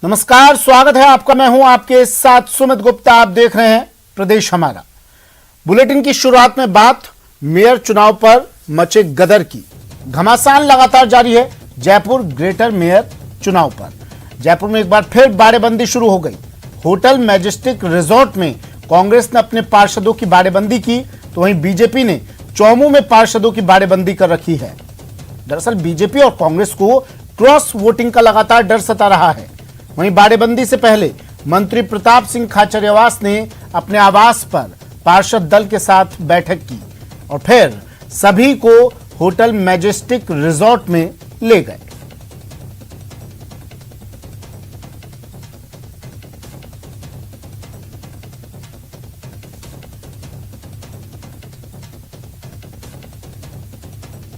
नमस्कार, स्वागत है आपका। मैं हूं आपके साथ सुमित गुप्ता। आप देख रहे हैं प्रदेश हमारा। बुलेटिन की शुरुआत में बात मेयर चुनाव पर मचे गदर की। घमासान लगातार जारी है जयपुर ग्रेटर मेयर चुनाव पर। जयपुर में एक बार फिर बाड़ेबंदी शुरू हो गई। होटल मैजेस्टिक रिजॉर्ट में कांग्रेस ने अपने पार्षदों की बाड़ेबंदी की, तो वहीं बीजेपी ने चौमू में पार्षदों की बाड़ेबंदी कर रखी है। दरअसल बीजेपी और कांग्रेस को क्रॉस वोटिंग का लगातार डर सता रहा है। वहीं बाड़ेबंदी से पहले मंत्री प्रताप सिंह खाचरियावास ने अपने आवास पर पार्षद दल के साथ बैठक की और फिर सभी को होटल मैजेस्टिक रिजॉर्ट में ले गए।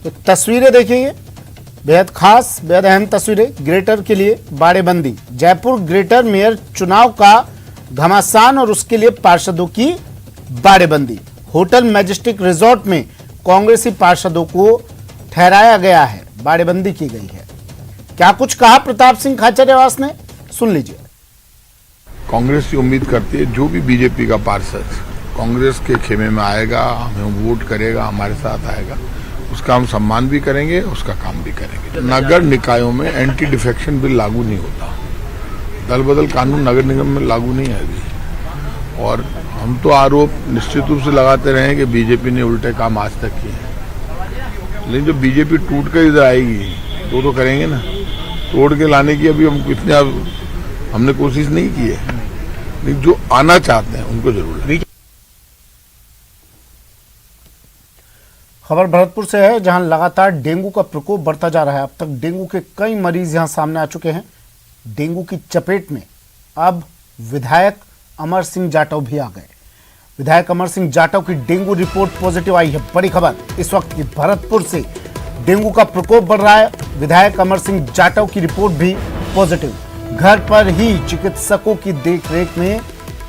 तो तस्वीरें देखिए, बेहद खास, बेहद अहम तस्वीरें ग्रेटर के लिए बाड़ेबंदी। जयपुर ग्रेटर मेयर चुनाव का घमासान और उसके लिए पार्षदों की बाड़ेबंदी। होटल मैजेस्टिक रिजॉर्ट में कांग्रेसी पार्षदों को ठहराया गया है, बाड़ेबंदी की गई है। क्या कुछ कहा प्रताप सिंह खाचरियावास ने, सुन लीजिए। कांग्रेस की उम्मीद करती है जो भी बीजेपी का पार्षद कांग्रेस के खेमे में आएगा, हमें वोट करेगा, हमारे साथ आएगा, उसका हम सम्मान भी करेंगे, उसका काम भी करेंगे। नगर निकायों में एंटी डिफेक्शन बिल लागू नहीं होता। दल बदल कानून नगर निगम में लागू नहीं है अभी। और हम तो आरोप निश्चित रूप से लगाते रहे कि बीजेपी ने उल्टे काम आज तक किए हैं, लेकिन जो बीजेपी टूट कर इधर आएगी तो करेंगे ना। तोड़ के लाने की अभी हमने कोशिश नहीं की है, लेकिन जो आना चाहते हैं उनको जरूर है। खबर भरतपुर से है, जहां लगातार डेंगू का प्रकोप बढ़ता जा रहा है। अब तक डेंगू के कई मरीज यहां सामने आ चुके हैं। डेंगू की चपेट में अब विधायक अमर सिंह जाटव भी आ गए। विधायक अमर सिंह जाटव की डेंगू रिपोर्ट पॉजिटिव आई है। बड़ी खबर इस वक्त की भरतपुर से, डेंगू का प्रकोप बढ़ रहा है। विधायक अमर सिंह जाटव की रिपोर्ट भी पॉजिटिव। घर पर ही चिकित्सकों की देखरेख में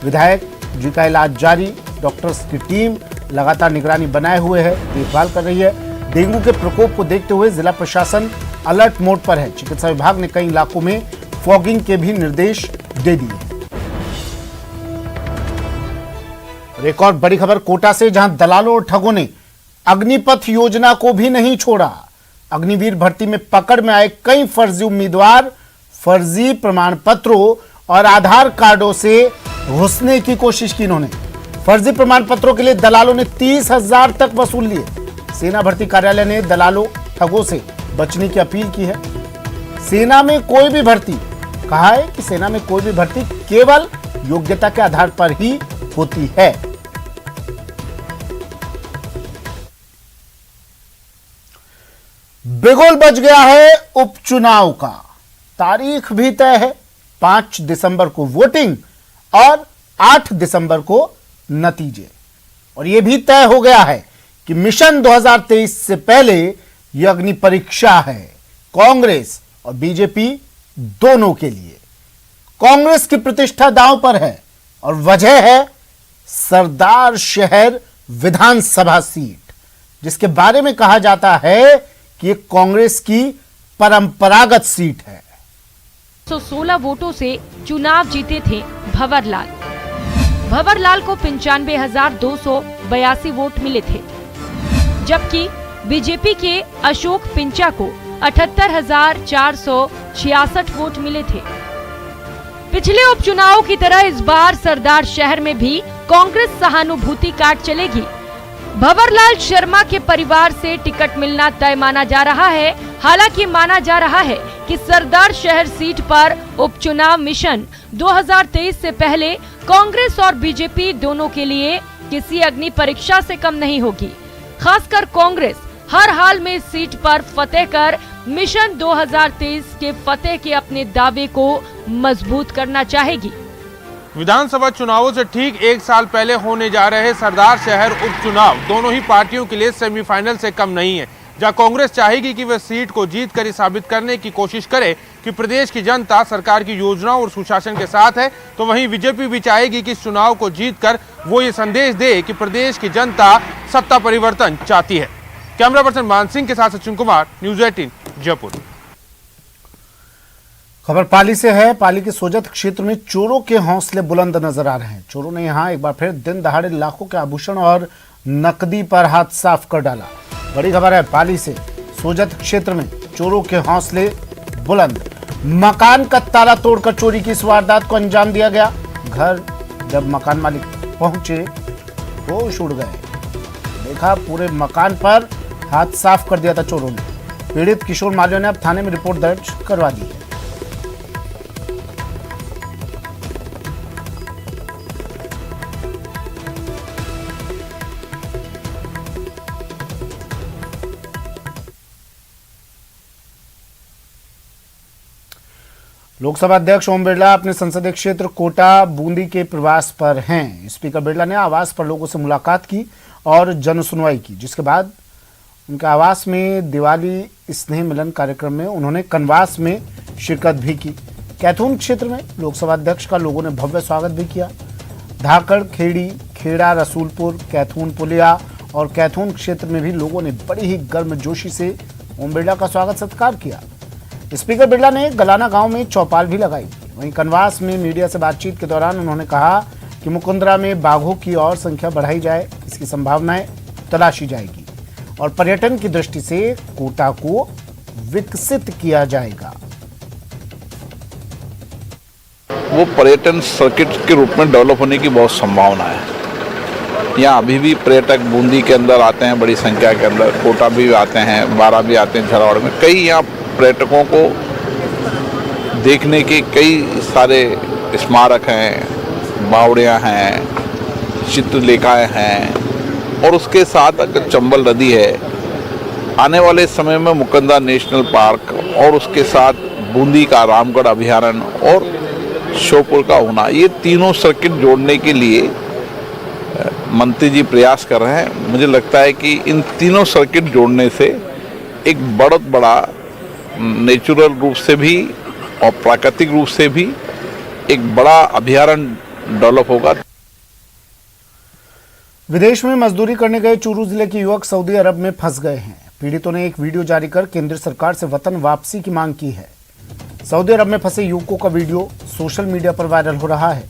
विधायक जी का इलाज जारी। डॉक्टर्स की टीम लगातार निगरानी बनाए हुए है, देखभाल कर रही है। डेंगू के प्रकोप को देखते हुए जिला प्रशासन अलर्ट मोड पर है। चिकित्सा विभाग ने कई इलाकों में फॉगिंग के भी निर्देश दे दिए हैं। एक और बड़ी खबर कोटा से, जहां दलालों और ठगों ने अग्निपथ योजना को भी नहीं छोड़ा। अग्निवीर भर्ती में पकड़ में आए कई फर्जी उम्मीदवार फर्जी प्रमाण पत्रों और आधार कार्डों से घुसने की कोशिश की। इन्होंने फर्जी प्रमाण पत्रों के लिए दलालों ने 30,000 तक वसूल लिए। सेना भर्ती कार्यालय ने दलालों ठगों से बचने की अपील की है। सेना में कोई भी भर्ती, कहा है कि सेना में कोई भी भर्ती केवल योग्यता के आधार पर ही होती है। बिगुल बज गया है उपचुनाव का। तारीख भी तय है, 5 दिसंबर को वोटिंग और 8 दिसंबर को नतीजे। और यह भी तय हो गया है कि मिशन 2023 से पहले यह अग्नि परीक्षा है कांग्रेस और बीजेपी दोनों के लिए। कांग्रेस की प्रतिष्ठा दांव पर है और वजह है सरदार शहर विधानसभा सीट, जिसके बारे में कहा जाता है कि यह कांग्रेस की परंपरागत सीट है। 116 वोटों से चुनाव जीते थे भंवरलाल। भंवरलाल को 95,282 वोट मिले थे, जबकि बीजेपी के अशोक पिंचा को 78,466 वोट मिले थे। पिछले उपचुनाव की तरह इस बार सरदार शहर में भी कांग्रेस सहानुभूति काट चलेगी। भंवरलाल शर्मा के परिवार से टिकट मिलना तय माना जा रहा है। हालांकि माना जा रहा है कि सरदार शहर सीट पर उपचुनाव मिशन 2023 से पहले कांग्रेस और बीजेपी दोनों के लिए किसी अग्नि परीक्षा से कम नहीं होगी। खासकर कांग्रेस हर हाल में इस सीट पर फतेह कर मिशन 2023 के फतेह के अपने दावे को मजबूत करना चाहेगी। विधानसभा चुनावों से ठीक एक साल पहले होने जा रहे सरदार शहर उपचुनाव दोनों ही पार्टियों के लिए सेमीफाइनल से कम नहीं है। जहां कांग्रेस चाहेगी कि वह सीट को जीत कर साबित करने की कोशिश करे कि प्रदेश की जनता सरकार की योजनाओं और सुशासन के साथ है, तो वहीं बीजेपी भी चाहेगी कि इस चुनाव को जीतकर वो ये संदेश दे कि प्रदेश की जनता सत्ता परिवर्तन चाहती है। कैमरा पर्सन मान सिंह के साथ सचिन कुमार, न्यूज़ 18 जयपुर। खबर पाली से है। पाली के सोजत क्षेत्र में चोरों के हौसले बुलंद नजर आ रहे हैं। चोरों ने यहां एक बार फिर दिन दहाड़े लाखों के आभूषण और नकदी पर हाथ साफ कर डाला। बड़ी खबर है पाली से। सोजत क्षेत्र में चोरों के हौसले बुलंद। मकान का ताला तोड़कर चोरी की इस वारदात को अंजाम दिया गया। घर जब मकान मालिक पहुंचे होश उड़ गए। देखा पूरे मकान पर हाथ साफ कर दिया था चोरों ने। पीड़ित किशोर मालिया ने अब थाने में रिपोर्ट दर्ज करवा दी है। लोकसभा अध्यक्ष ओम बिरला अपने संसदीय क्षेत्र कोटा बूंदी के प्रवास पर हैं। स्पीकर बिरला ने आवास पर लोगों से मुलाकात की और जन सुनवाई की, जिसके बाद उनके आवास में दिवाली स्नेह मिलन कार्यक्रम में उन्होंने कनवास में शिरकत भी की। कैथून क्षेत्र में लोकसभा अध्यक्ष का लोगों ने भव्य स्वागत भी किया। धाकड़, खेड़ी, खेड़ा, रसूलपुर, कैथून, पुलिया और कैथून क्षेत्र में भी लोगों ने बड़ी ही गर्मजोशी से ओम बिरला का स्वागत सत्कार किया। स्पीकर बिरला ने गलाना गांव में चौपाल भी लगाई। वहीं कनवास में मीडिया से बातचीत के दौरान उन्होंने कहा कि मुकुंदरा में बाघों की और संख्या बढ़ाई जाए, इसकी संभावनाएं तलाशी जाएगी और पर्यटन की दृष्टि से कोटा को विकसित किया जाएगा। वो पर्यटन सर्किट के रूप में डेवलप होने की बहुत संभावना है। यहाँ अभी भी पर्यटक बूंदी के अंदर आते हैं बड़ी संख्या के अंदर, कोटा भी आते हैं, बारा भी आते हैं, झालावाड़ में कई यहाँ पर्यटकों को देखने के कई सारे स्मारक हैं, बावड़ियाँ हैं, चित्रलेखाएँ हैं और उसके साथ अगर चंबल नदी है, आने वाले समय में मुकुंदरा नेशनल पार्क और उसके साथ बूंदी का रामगढ़ अभयारण्य और श्योपुर का होना, ये तीनों सर्किट जोड़ने के लिए मंत्री जी प्रयास कर रहे हैं। मुझे लगता है कि इन तीनों सर्किट जोड़ने से एक बहुत बड़ा नेचुरल रूप से भी और प्राकृतिक रूप से भी एक बड़ा अभयारण्य डेवलप होगा। विदेश में मजदूरी करने गए चूरू जिले के युवक सऊदी अरब में फंस गए हैं। पीड़ितों ने एक वीडियो जारी कर केंद्र सरकार से वतन वापसी की मांग की है। सऊदी अरब में फंसे युवकों का वीडियो सोशल मीडिया पर वायरल हो रहा है।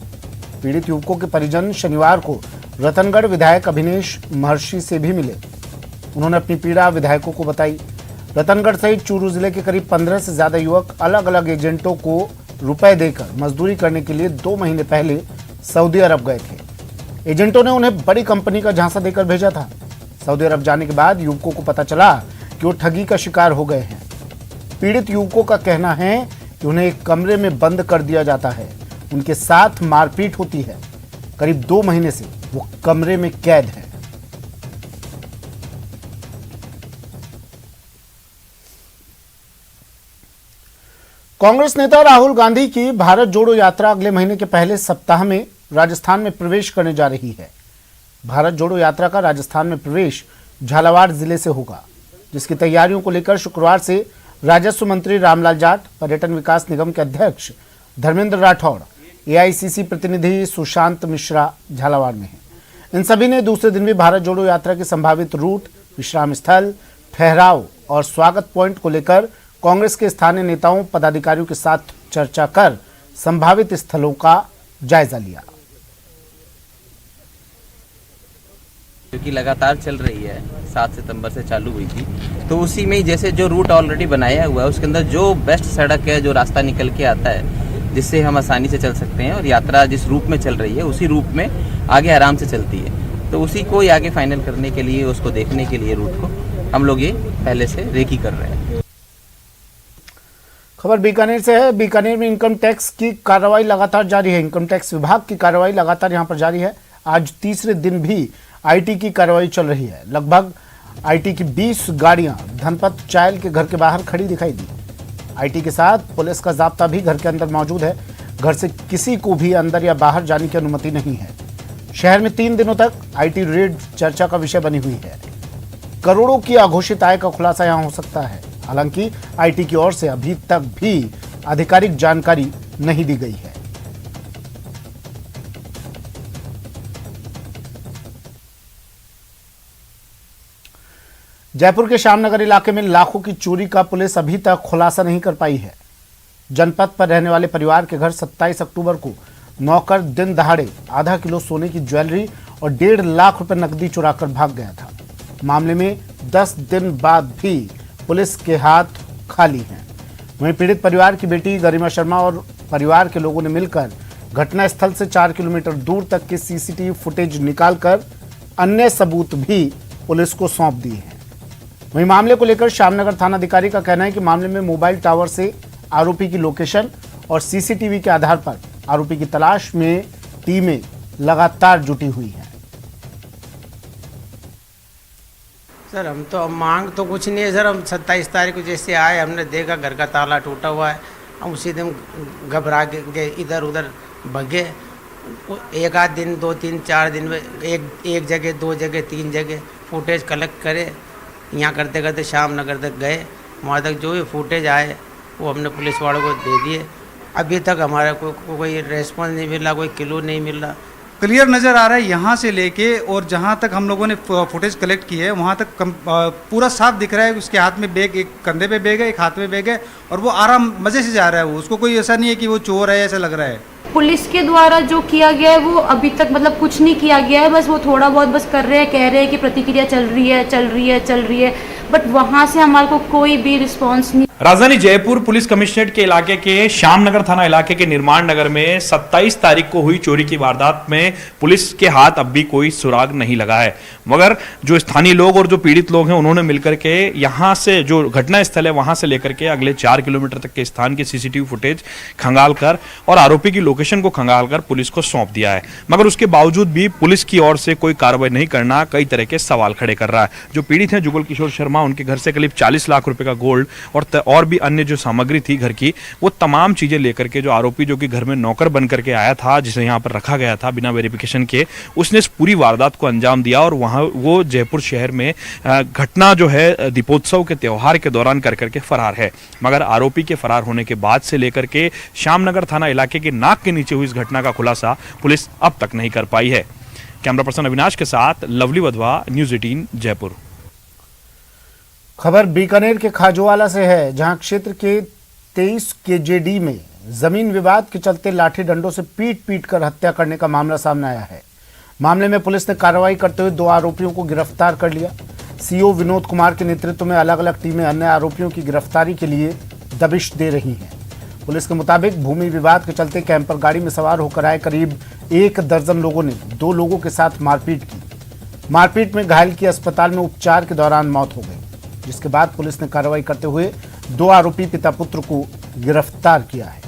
पीड़ित युवकों के परिजन शनिवार को रतनगढ़ विधायक अभिनेश महर्षि से भी मिले। उन्होंने अपनी पीड़ा विधायकों को बताई। रतनगढ़ सहित चूरू जिले के करीब 15 से ज्यादा युवक अलग अलग एजेंटों को रुपए देकर मजदूरी करने के लिए 2 महीने पहले सऊदी अरब गए थे। एजेंटों ने उन्हें बड़ी कंपनी का झांसा देकर भेजा था। सऊदी अरब जाने के बाद युवकों को पता चला कि वो ठगी का शिकार हो गए हैं। पीड़ित युवकों का कहना है कि उन्हें एक कमरे में बंद कर दिया जाता है, उनके साथ मारपीट होती है। करीब 2 महीने से वो कमरे में कैद हैं। कांग्रेस नेता राहुल गांधी की भारत जोड़ो यात्रा अगले महीने के पहले सप्ताह में राजस्थान में प्रवेश करने जा रही है। भारत जोड़ो यात्रा का राजस्थान में प्रवेश झालावाड़ जिले से होगा, जिसकी तैयारियों को लेकर शुक्रवार से राजस्व मंत्री रामलाल जाट, पर्यटन विकास निगम के अध्यक्ष धर्मेंद्र राठौड़, एआईसीसी प्रतिनिधि सुशांत मिश्रा झालावाड़ में हैं। इन सभी ने दूसरे दिन भी भारत जोड़ो यात्रा के संभावित रूट, विश्राम स्थल, ठहराव और स्वागत पॉइंट को लेकर कांग्रेस के स्थानीय नेताओं, पदाधिकारियों के साथ चर्चा कर संभावित स्थलों का जायजा लिया। क्योंकि लगातार चल रही है, 7 सितंबर से चालू हुई थी, तो उसी में जैसे जो रूट ऑलरेडी बनाया हुआ है उसके अंदर जो बेस्ट सड़क है, जो रास्ता निकल के आता है जिससे हम आसानी से चल सकते हैं और यात्रा जिस रूट में चल रही है उसी रूट में आगे आराम से चलती है, तो उसी को आगे फाइनल करने के लिए, उसको देखने के लिए रूट को हम लोग ये पहले से रेकी कर रहे हैं। खबर बीकानेर से है। बीकानेर में इनकम टैक्स की कार्रवाई लगातार जारी है। इनकम टैक्स विभाग की कार्रवाई लगातार यहां पर जारी है। आज तीसरे दिन भी आईटी की कार्रवाई चल रही है। लगभग आईटी की 20 गाड़ियां धनपत चायल के घर के बाहर खड़ी दिखाई दी। आईटी के साथ पुलिस का जाब्ता भी घर के अंदर मौजूद है। घर से किसी को भी अंदर या बाहर जाने की अनुमति नहीं है। शहर में 3 दिनों तक आईटी रेड चर्चा का विषय बनी हुई है। करोड़ों की अघोषित आय का खुलासा यहां हो सकता है। हालांकि आईटी की ओर से अभी तक भी आधिकारिक जानकारी नहीं दी गई है। जयपुर के श्यामनगर इलाके में लाखों की चोरी का पुलिस अभी तक खुलासा नहीं कर पाई है। जनपद पर रहने वाले परिवार के घर 27 अक्टूबर को नौकर दिन दहाड़े आधा किलो सोने की ज्वेलरी और 1.5 लाख रुपए नकदी चुराकर भाग गया था। मामले में 10 दिन बाद भी पुलिस के हाथ खाली हैं। वहीं पीड़ित परिवार की बेटी गरिमा शर्मा और परिवार के लोगों ने मिलकर घटनास्थल से 4 किलोमीटर दूर तक के सीसीटीवी फुटेज निकालकर अन्य सबूत भी पुलिस को सौंप दिए हैं। वहीं मामले को लेकर श्यामनगर थानाधिकारी का कहना है कि मामले में मोबाइल टावर से आरोपी की लोकेशन और सीसीटीवी के आधार पर आरोपी की तलाश में टीमें लगातार जुटी हुई हैं। सर हम तो मांग तो कुछ नहीं है सर। हम 27 तारीख को जैसे आए हमने देखा घर का ताला टूटा हुआ है। हम उसी दिन घबरा के इधर उधर भगे। एक आध दिन 2 3 4 दिन में एक जगह 2 जगह 3 जगह फुटेज कलेक्ट करे। यहाँ करते करते श्यामनगर तक गए। वहाँ तक जो भी फुटेज आए वो हमने पुलिस वालों को दे दिए। अभी तक हमारा कोई रेस्पॉन्स नहीं मिला, कोई क्लू नहीं मिल रहा। क्लियर नज़र आ रहा है यहाँ से लेके और जहाँ तक हम लोगों ने फुटेज कलेक्ट की है वहाँ तक पूरा साफ दिख रहा है। उसके हाथ में बैग, एक कंधे पे बैग है, एक हाथ में बैग है और वो आराम मज़े से जा रहा है। वो उसको कोई ऐसा नहीं है कि वो चोर है, ऐसा लग रहा है। पुलिस के द्वारा जो किया गया है वो अभी तक मतलब कुछ नहीं किया गया है। बस वो थोड़ा बहुत बस कर रहे हैं, कह रहे हैं कि प्रतिक्रिया चल रही है, बट वहाँ से हमारे को कोई भी रिस्पॉन्स नहीं। राजधानी जयपुर पुलिस कमिश्नरेट के इलाके के श्यामनगर थाना इलाके के निर्माण नगर में 27 तारीख को हुई चोरी की वारदात में पुलिस के हाथ अब भी कोई सुराग नहीं लगा है। मगर जो स्थानीय लोग और जो पीड़ित लोग हैं उन्होंने मिलकर के यहाँ से जो घटना स्थल है वहां से लेकर के अगले 4 किलोमीटर तक के स्थान की सीसीटीवी फुटेज खंगाल कर और आरोपी की लोकेशन को खंगाल कर पुलिस को सौंप दिया है। मगर उसके बावजूद भी पुलिस की ओर से कोई कार्रवाई नहीं करना कई तरह के सवाल खड़े कर रहा है। जो पीड़ित हैं जुगल किशोर शर्मा, उनके घर से करीब 40 लाख रुपए का गोल्ड और भी अन्य जो सामग्री थी घर की, वो तमाम चीजें लेकर के जो आरोपी जो कि घर में नौकर बन करके आया था, जिसे यहाँ पर रखा गया था बिना वेरिफिकेशन के, उसने इस पूरी वारदात को अंजाम दिया और वहां वो जयपुर शहर में घटना जो है दीपोत्सव के त्योहार के दौरान कर करके फरार है। मगर आरोपी के फरार होने के बाद से लेकर के श्यामनगर थाना इलाके के नाक के नीचे हुई इस घटना का खुलासा पुलिस अब तक नहीं कर पाई है। कैमरा पर्सन अविनाश के साथ लवली वधवा, न्यूज़ 18 जयपुर। खबर बीकानेर के खाजोवाला से है, जहां क्षेत्र के 23 केजेडी में जमीन विवाद के चलते लाठी डंडों से पीट कर हत्या करने का मामला सामने आया है। मामले में पुलिस ने कार्रवाई करते हुए 2 आरोपियों को गिरफ्तार कर लिया। सीओ विनोद कुमार के नेतृत्व में अलग अलग टीमें अन्य आरोपियों की गिरफ्तारी के लिए दबिश दे रही हैं। पुलिस के मुताबिक भूमि विवाद के चलते कैंपर गाड़ी में सवार होकर आए करीब 1 दर्जन लोगों ने 2 लोगों के साथ मारपीट की। मारपीट में घायल की अस्पताल में उपचार के दौरान मौत हो गई, जिसके बाद पुलिस ने कार्रवाई करते हुए 2 आरोपी पिता पुत्र को गिरफ्तार किया है।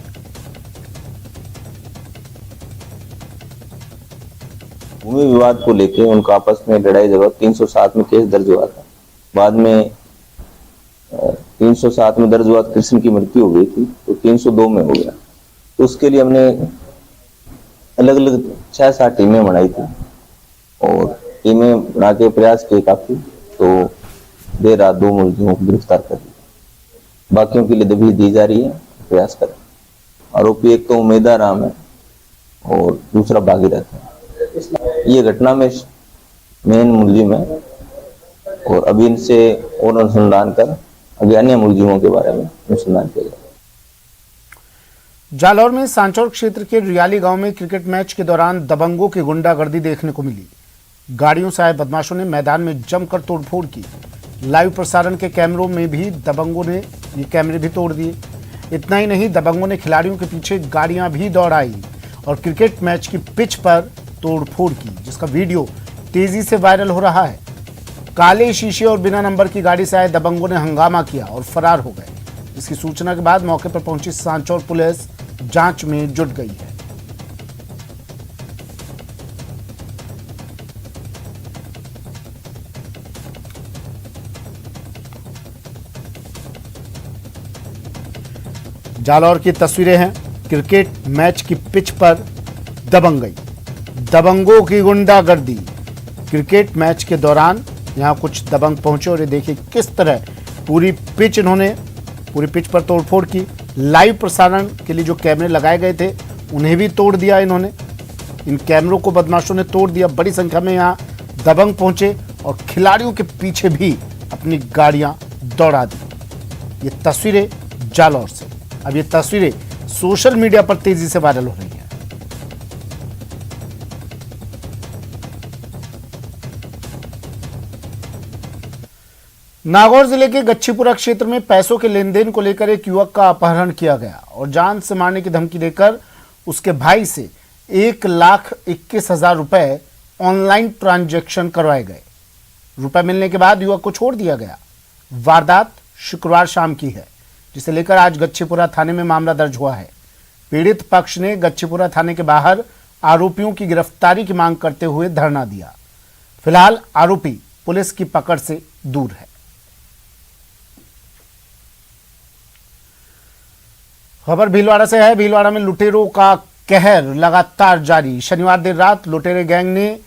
भूमि विवाद को लेकर उनका आपस में लड़ाई झगड़ा 307 में केस दर्ज हुआ था। बाद में 307 में दर्ज हुआ, कृष्ण की मृत्यु हो गई थी तो 302 में हो गया। तो उसके लिए हमने अलग अलग 6-7 टीमें बनाई थी और टीमें बना के प्रयास किए काफी, तो देर रात 2 मुलजिमों को गिरफ्तार कर लिया। बाकियों के लिए दबिश दी जा रही है, प्रयास करें। आरोपी एक तो उमेदा राम है और दूसरा भागीरथ है। ये घटना में मेन मुलजिम है और अभी इनसे और अनुसंधान कर अभी अन्य मुलजिमों के बारे में अनुसंधान किया जाए। जालौर में सांचौर क्षेत्र के रियाली गांव में क्रिकेट मैच के दौरान दबंगों की गुंडागर्दी देखने को मिली। गाड़ियों से आए बदमाशों ने मैदान में जमकर तोड़फोड़ की। लाइव प्रसारण के कैमरों में भी दबंगों ने ये कैमरे भी तोड़ दिए। इतना ही नहीं, दबंगों ने खिलाड़ियों के पीछे गाड़ियां भी दौड़ाई और क्रिकेट मैच की पिच पर तोड़फोड़ की, जिसका वीडियो तेजी से वायरल हो रहा है। काले शीशे और बिना नंबर की गाड़ी से आए दबंगों ने हंगामा किया और फरार हो गए। इसकी सूचना के बाद मौके पर पहुंची सांचौर पुलिस जांच में जुट गई है। जालौर की तस्वीरें हैं। क्रिकेट मैच की पिच पर दबंगई, दबंगों की गुंडागर्दी। क्रिकेट मैच के दौरान यहां कुछ दबंग पहुंचे और ये देखिए किस तरह पूरी पिच पर तोड़फोड़ की। लाइव प्रसारण के लिए जो कैमरे लगाए गए थे उन्हें भी तोड़ दिया इन्होंने। इन कैमरों को बदमाशों ने तोड़ दिया। बड़ी संख्या में यहां दबंग पहुंचे और खिलाड़ियों के पीछे भी अपनी गाड़ियां दौड़ा दी। ये तस्वीरें जालौर से। अब ये तस्वीरें सोशल मीडिया पर तेजी से वायरल हो रही हैं। नागौर जिले के गच्छीपुरा क्षेत्र में पैसों के लेन देन को लेकर एक युवक का अपहरण किया गया और जान से मारने की धमकी देकर उसके भाई से 1,21,000 रुपए ऑनलाइन ट्रांजैक्शन करवाए गए। रुपए मिलने के बाद युवक को छोड़ दिया गया। वारदात शुक्रवार शाम की है, जिसे लेकर आज गच्छीपुरा थाने में मामला दर्ज हुआ है। पीड़ित पक्ष ने गच्छीपुरा थाने के बाहर आरोपियों की गिरफ्तारी की मांग करते हुए धरना दिया। फिलहाल आरोपी पुलिस की पकड़ से दूर है। खबर भीलवाड़ा से है। भीलवाड़ा में लुटेरों का कहर लगातार जारी। शनिवार देर रात लुटेरे गैंग ने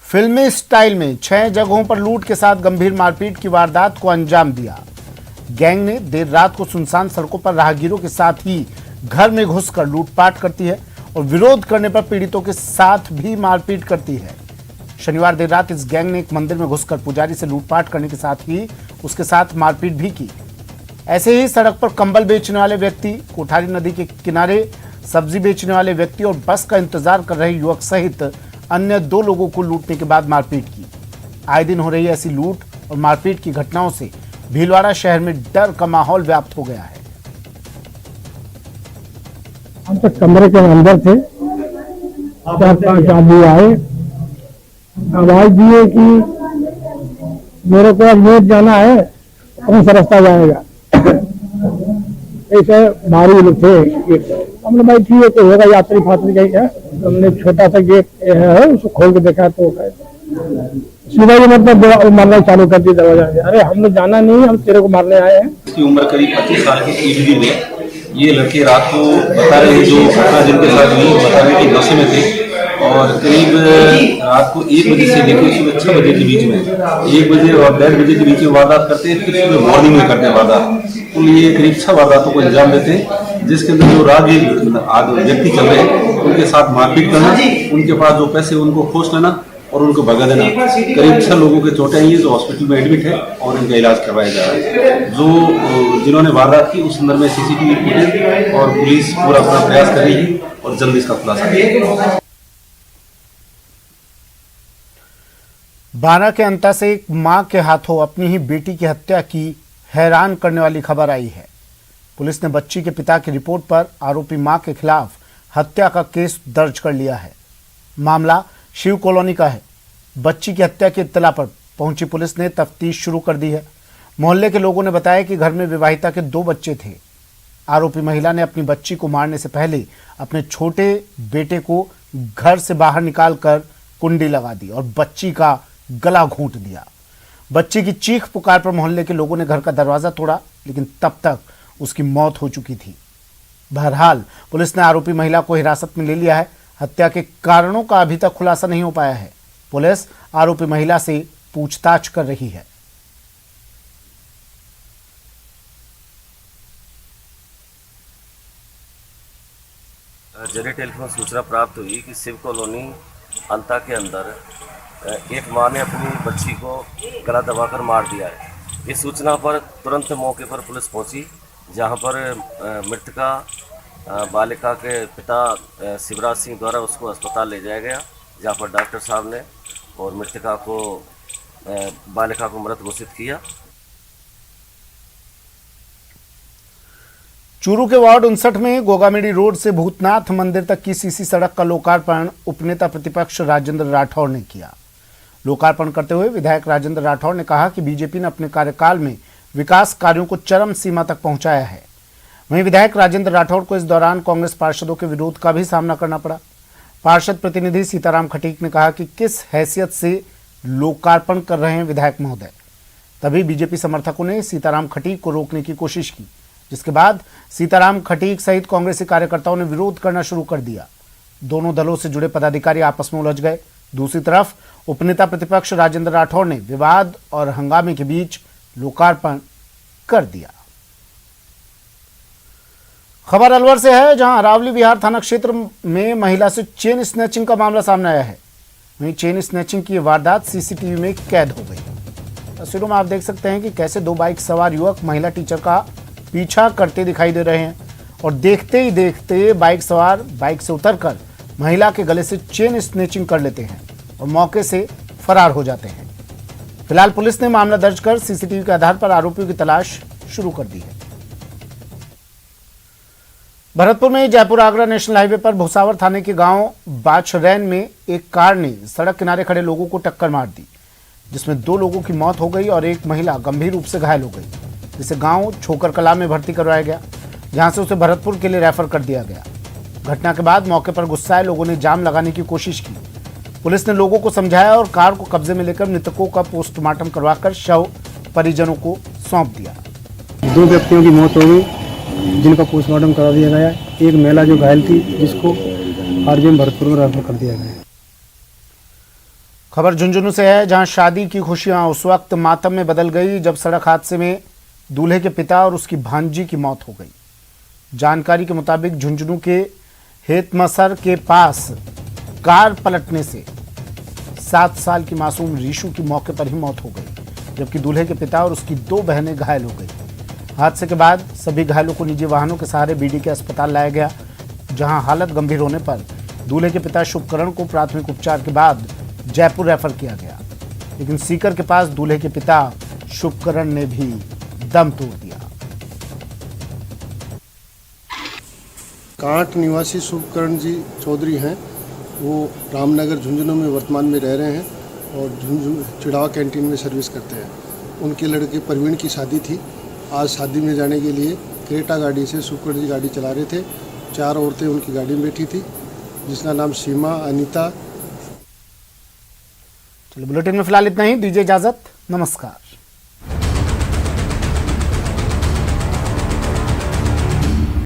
फिल्मी स्टाइल में 6 जगहों पर लूट के साथ गंभीर मारपीट की वारदात को अंजाम दिया। गैंग ने देर रात को सुनसान सड़कों पर राहगीरों के साथ ही घर में घुसकर लूटपाट करती है और विरोध करने पर पीड़ितों के साथ भी मारपीट करती है। शनिवार देर रात इस गैंग ने एक मंदिर में घुसकर पुजारी से लूटपाट करने के साथ ही उसके साथ मारपीट भी की। ऐसे ही सड़क पर कंबल बेचने वाले व्यक्ति, कोठारी नदी के किनारे सब्जी बेचने वाले व्यक्ति और बस का इंतजार कर रहे युवक सहित अन्य 2 लोगों को लूटने के बाद मारपीट की। आए दिन हो रही ऐसी लूट और मारपीट की घटनाओं से भीलवाड़ा शहर में डर का माहौल व्याप्त हो गया है। हम तो कमरे के अंदर थे, 4-5 आदमी आए, आवाज दिए कि मेरे को अब रोड जाना है, कौन सा रास्ता जाएगा। ऐसे बारी लोग थे। हमने भाई ठीक है तो होगा, यात्री फात्री गई है। हमने छोटा सा गेट है उसको खोल के देखा तो सीधा ही मतलब मारना चालू कर दिया दरवाजा। अरे हमने जाना नहीं, हम तेरे को मारने आए हैं। इसकी उम्र करीब 25 साल की थी। ये लड़के रात को बता रहे जो घटना जिनके साथ हुई बता रहे कि नशे में थे और करीब रात को 1 बजे से लेकर सुबह 6 बजे के बीच में 1 बजे और 1:30 बजे के बीच में वारदात करते हैं। फिर सुबह मॉर्निंग में करते हैं वारदात। तो ये करीब 6 वारदातों को अंजाम देते हैं, जिसके अंदर जो राहगीर व्यक्ति चल रहे हैं उनके साथ मारपीट करना, उनके पास जो पैसे उनको खोस लेना और उनको भगा देना। करीब 6 लोगों के चोटें आई है जो हॉस्पिटल में एडमिट है और इनका इलाज करवाया जा रहा है। जो जिन्होंने वारदात की उस संदर्भ में CCTV फुटेज और पुलिस पूरा अपना प्रयास कर रही है और जल्द इसका खुलासा करेगी। 12 के अंता से एक मां के हाथों अपनी ही बेटी की हत्या की हैरान करने वाली खबर आई है। पुलिस ने बच्ची के पिता की रिपोर्ट पर आरोपी मां के खिलाफ हत्या का केस दर्ज कर लिया है। मामला शिव कॉलोनी का है। बच्ची की हत्या की इत्तला पर पहुंची पुलिस ने तफ्तीश शुरू कर दी है। मोहल्ले के लोगों ने बताया कि घर में विवाहिता के 2 बच्चे थे। आरोपी महिला ने अपनी बच्ची को मारने से पहले अपने छोटे बेटे को घर से बाहर निकालकर कुंडी लगा दी और बच्ची का गला घोंट दिया। बच्ची की चीख पुकार पर मोहल्ले के लोगों ने घर का दरवाजा तोड़ा, लेकिन तब तक उसकी मौत हो चुकी थी। बहरहाल पुलिस ने आरोपी महिला को हिरासत में ले लिया है। हत्या के कारणों का अभी तक खुलासा नहीं हो पाया है। पुलिस आरोपी महिला से पूछताछ कर रही है। जरी टेलीफोन सूचना प्राप्त हुई कि शिव कॉलोनी अंता के अंदर एक मां ने अपनी बच्ची को गला दबाकर मार दिया है। इस सूचना पर तुरंत मौके पर पुलिस पहुंची, जहां पर मृतका बालिका के पिता शिवराज सिंह द्वारा उसको अस्पताल ले जाया गया, जहां पर डॉक्टर साहब ने और मृतका को बालिका को मृत घोषित किया। चूरू के वार्ड 59 में गोगामेड़ी रोड से भूतनाथ मंदिर तक की सीसी सड़क का लोकार्पण उपनेता प्रतिपक्ष राजेंद्र राठौड़ ने किया। लोकार्पण करते हुए विधायक राजेंद्र राठौड़ ने कहा कि बीजेपी ने अपने कार्यकाल में विकास कार्यों को चरम सीमा तक पहुंचाया है। वहीं विधायक राजेंद्र राठौड़ को इस दौरान कांग्रेस पार्षदों के विरोध का भी सामना करना पड़ा। पार्षद प्रतिनिधि सीताराम खटीक ने कहा कि किस हैसियत से लोकार्पण कर रहे हैं विधायक महोदय। तभी बीजेपी समर्थकों ने सीताराम खटीक को रोकने की कोशिश की, जिसके बाद सीताराम खटीक सहित कांग्रेसी कार्यकर्ताओं ने विरोध करना शुरू कर दिया। दोनों दलों से जुड़े पदाधिकारी आपस में उलझ गए। दूसरी तरफ उपनेता प्रतिपक्ष राजेंद्र राठौड़ ने विवाद और हंगामे के बीच लोकार्पण कर दिया। खबर अलवर से है, जहां अरावली विहार थाना क्षेत्र में महिला से चेन स्नैचिंग का मामला सामने आया है। वहीं चेन स्नैचिंग की वारदात सीसीटीवी में कैद हो गई। तस्वीरों में आप देख सकते हैं कि कैसे 2 बाइक सवार युवक महिला टीचर का पीछा करते दिखाई दे रहे हैं। और देखते ही देखते बाइक सवार बाइक से उतरकर महिला के गले से चेन स्नेचिंग कर लेते हैं और मौके से फरार हो जाते हैं। फिलहाल पुलिस ने मामला दर्ज कर सीसीटीवी के आधार पर आरोपियों की तलाश शुरू कर दी है। भरतपुर में जयपुर आगरा नेशनल हाईवे पर भुसावर थाने के गांव बाछरैन में एक कार ने सड़क किनारे खड़े लोगों को टक्कर मार दी, जिसमें 2 लोगों की मौत हो गई और एक महिला गंभीर रूप से घायल हो गई, जिसे गांव छोकर कला में भर्ती करवाया गया, जहां से उसे भरतपुर के लिए रेफर कर दिया गया। घटना के बाद मौके पर गुस्साए लोगों ने जाम लगाने की कोशिश की। पुलिस ने लोगों को समझाया और कार को कब्जे में लेकर मृतकों का पोस्टमार्टम करवाकर शव परिजनों को सौंप दिया। 2 व्यक्तियों की मौत हो गई, जिनका पोस्टमार्टम करा दिया गया। एक महिला जो घायल थी, जिसको आरजीएम भरतपुर में रेफर कर दिया गया। खबर झुंझुनू से है, जहां शादी की खुशियां उस वक्त मातम में बदल गई जब सड़क हादसे में दूल्हे के पिता और उसकी भांजी की मौत हो गई। जानकारी के मुताबिक झुंझुनू के हेतमसर के पास कार पलटने से 7 साल की मासूम रीशु की मौके पर ही मौत हो गई, जबकि दूल्हे के पिता और उसकी 2 बहनें घायल हो गई। हादसे के बाद सभी घायलों को निजी वाहनों के सहारे बीडी के अस्पताल लाया गया, जहां हालत गंभीर होने पर दूल्हे के पिता शुभकरण को प्राथमिक उपचार के बाद जयपुर रेफर किया गया, लेकिन सीकर के पास दूल्हे के पिता शुभकरण ने भी दम तोड़ दिया। कांट निवासी शुभकरण जी चौधरी हैं, वो रामनगर झुंझुनू में वर्तमान में रह रहे हैं और झुंझुनू चिड़ावा कैंटीन में सर्विस करते हैं। उनके लड़के प्रवीण की शादी थी। आज शादी में जाने के लिए क्रेटा गाड़ी से शुभकरण जी गाड़ी चला रहे थे। 4 औरतें उनकी गाड़ी में बैठी थी, जिसका नाम सीमा, अनीता। चलिए बुलेटिन में फिलहाल इतना ही, दीजिए इजाजत, नमस्कार।